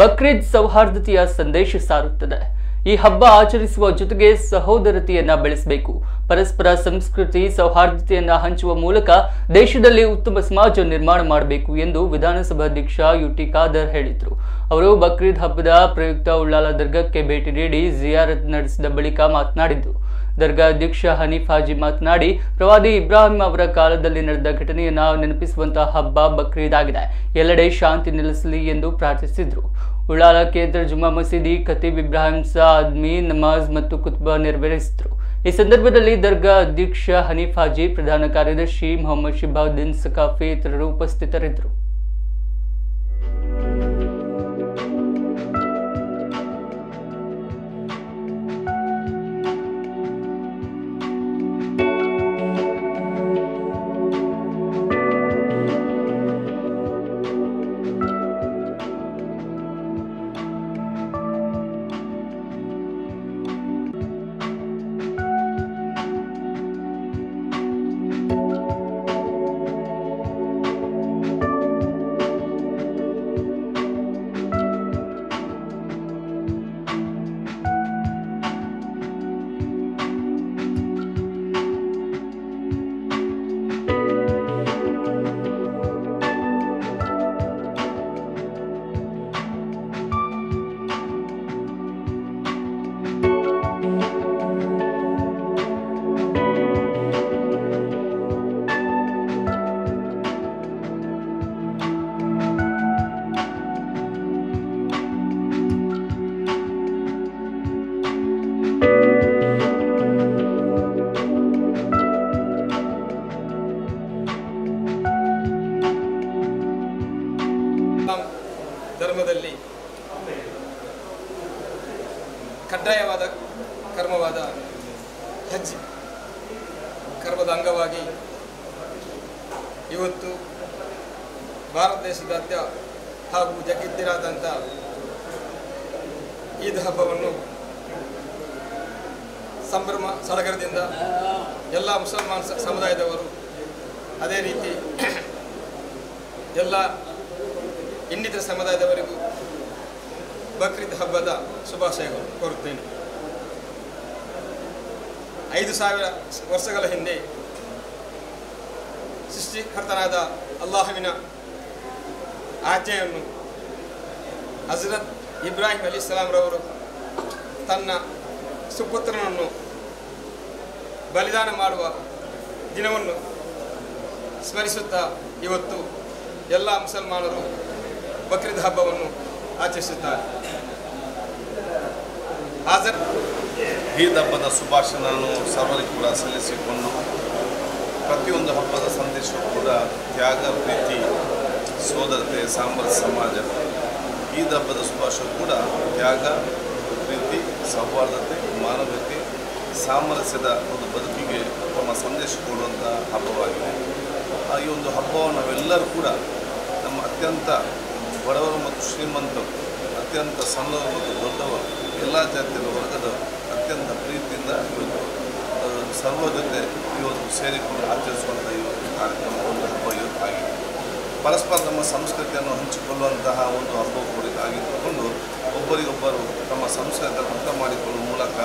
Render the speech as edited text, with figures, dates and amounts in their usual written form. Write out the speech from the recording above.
ಬಕ್ರೀದ್ ಸೌಹಾರ್ದತೆಯ ಸಂದೇಶ ಸಾರುತ್ತದೆ. ಈ ಹಬ್ಬ ಆಚರಿಸುವ ಜೊತೆಗೆ ಸಹೋದರತೆಯನ್ನ ಬೆಳೆಸಬೇಕು. ಪರಸ್ಪರ ಸಂಸ್ಕೃತಿ ಸೌಹಾರ್ದತೆಯನ್ನ ಹಂಚುವ ಮೂಲಕ ದೇಶದಲ್ಲಿ ಉತ್ತಮ ಸಮಾಜ ನಿರ್ಮಾಣ ಮಾಡಬೇಕು ಎಂದು ವಿಧಾನಸಭಾಧ್ಯಕ್ಷ ಯುಟಿ ಖಾದರ್ ಹೇಳಿದರು. ಅವರು ಬಕ್ರೀದ್ ಹಬ್ಬದ ಪ್ರಯುಕ್ತ ಉಳ್ಳಾಲ ದರ್ಗಾಕ್ಕೆ ಭೇಟಿ ನೀಡಿ ಜಿಯಾರತ್ ನಡೆಸಿದ ಬಳಿಕ ಮಾತನಾಡಿದರು. ದರ್ಗಾ ಅಧ್ಯಕ್ಷ ಹನೀಫ್ ಹಾಜಿ ಮಾತನಾಡಿ, ಪ್ರವಾದಿ ಇಬ್ರಾಹಿಂ ಅವರ ಕಾಲದಲ್ಲಿ ನಡೆದ ಘಟನೆಯನ್ನ ನೆನಪಿಸುವಂತಹ ಹಬ್ಬ ಬಕ್ರೀದ್ ಆಗಿದೆ. ಎಲ್ಲೆಡೆ ಶಾಂತಿ ನೆಲೆಸಲಿ ಎಂದು ಪ್ರಾರ್ಥಿಸಿದರು. ಉಳ್ಳಾಲ ಕೇಂದ್ರ ಜುಮ್ಮಾ ಮಸೀದಿ ಖತೀಬ್ ಇಬ್ರಾಹಿಂ ಆದ್ಮಿ ನಮಾಜ್ ಮತ್ತು ಕುತ್ಬಾ ನೆರವೇರಿಸಿದರು. ಈ ಸಂದರ್ಭದಲ್ಲಿ ದರ್ಗಾ ಅಧ್ಯಕ್ಷ ಹನೀಫ್ ಹಾಜಿ, ಪ್ರಧಾನ ಕಾರ್ಯದರ್ಶಿ ಮೊಹಮ್ಮದ್ ಶಿಬಾವುದ್ದೀನ್ ಸಕಾಫಿ ಇತರರು ಉಪಸ್ಥಿತರಿದ್ದರು. ಧರ್ಮದಲ್ಲಿ ಕಡ್ಡಾಯವಾದ ಕರ್ಮವಾದ ಹಜ್ ಕರ್ಮದ ಅಂಗವಾಗಿ ಇವತ್ತು ಭಾರತ ದೇಶದಾದ್ಯಂತ ಹಾಗೂ ಜಗತ್ತಿನಾದ್ಯಂತ ಈದ್ ಹಬ್ಬವನ್ನು ಸಂಭ್ರಮ ಸಡಗರದಿಂದ ಎಲ್ಲ ಮುಸಲ್ಮಾನ್ ಸಮುದಾಯದವರು, ಅದೇ ರೀತಿ ಎಲ್ಲ ಇನ್ನಿತರ ಸಮುದಾಯದವರಿಗೂ ಬಕ್ರೀದ್ ಹಬ್ಬದ ಶುಭಾಶಯಗಳು ಕೋರುತ್ತೇನೆ. 5,000 ವರ್ಷಗಳ ಹಿಂದೆ ಸೃಷ್ಟಿಕರ್ತನಾದ ಅಲ್ಲಾಹುವಿನ ಆಜ್ಞೆಯನ್ನು ಹಜರತ್ ಇಬ್ರಾಹಿಂ ಅಲಿಸ್ಲಾಂರವರು ತನ್ನ ಸುಪುತ್ರನನ್ನು ಬಲಿದಾನ ಮಾಡುವ ದಿನವನ್ನು ಸ್ಮರಿಸುತ್ತಾ ಇವತ್ತು ಎಲ್ಲ ಮುಸಲ್ಮಾನರು ಬಕ್ರೀದ್ ಹಬ್ಬವನ್ನು ಆಚರಿಸುತ್ತಾರೆ. ಈದ್ ಹಬ್ಬದ ಶುಭಾಶಯ ನಾನು ಸರ್ವರಿಗೂ ಕೂಡ ಸಲ್ಲಿಸಿಕೊಂಡು, ಪ್ರತಿಯೊಂದು ಹಬ್ಬದ ಸಂದೇಶವೂ ಕೂಡ ತ್ಯಾಗ, ಪ್ರೀತಿ, ಸೋದರತೆ, ಸಾಮರಸ್ಯ ಸಮಾಜ. ಈದ್ ಹಬ್ಬದ ಶುಭಾಶಯ ಕೂಡ ತ್ಯಾಗ, ಪ್ರೀತಿ, ಸೌಹಾರ್ದತೆ, ಮಾನವೀಯತೆ, ಸಾಮರಸ್ಯದ ಒಂದು ಬದುಕಿಗೆ ತಮ್ಮ ಸಂದೇಶ ಕೊಡುವಂಥ ಹಬ್ಬವಾಗಿದೆ. ಈ ಒಂದು ಹಬ್ಬವನ್ನು ನಾವೆಲ್ಲರೂ ಕೂಡ ನಮ್ಮ ಅತ್ಯಂತ ಬಡವರು ಮತ್ತು ಶ್ರೀಮಂತರು, ಅತ್ಯಂತ ಸಣ್ಣವರು ಮತ್ತು ದೊಡ್ಡವರು, ಎಲ್ಲ ಜಾತಿಯ ವರ್ಗದವರು ಅತ್ಯಂತ ಪ್ರೀತಿಯಿಂದ ಇವತ್ತು ಸರ್ವ ಜೊತೆ ಇವತ್ತು ಸೇರಿಕೊಂಡು ಆಚರಿಸುವಂಥ ಇವತ್ತು ಕಾರ್ಯಕ್ರಮ ಒಂದು ಹಬ್ಬ ಇವತ್ತು ಆಗಿದೆ. ಪರಸ್ಪರ ನಮ್ಮ ಸಂಸ್ಕೃತಿಯನ್ನು ಹಂಚಿಕೊಳ್ಳುವಂತಹ ಒಂದು ಹಬ್ಬ ಕೂಡ ಆಗಿದ್ದುಕೊಂಡು ಒಬ್ಬರಿಗೊಬ್ಬರು ತಮ್ಮ ಸಂಸ್ಕೃತಿಯನ್ನು ಅರ್ಥ ಮಾಡಿಕೊಳ್ಳುವ ಮೂಲಕ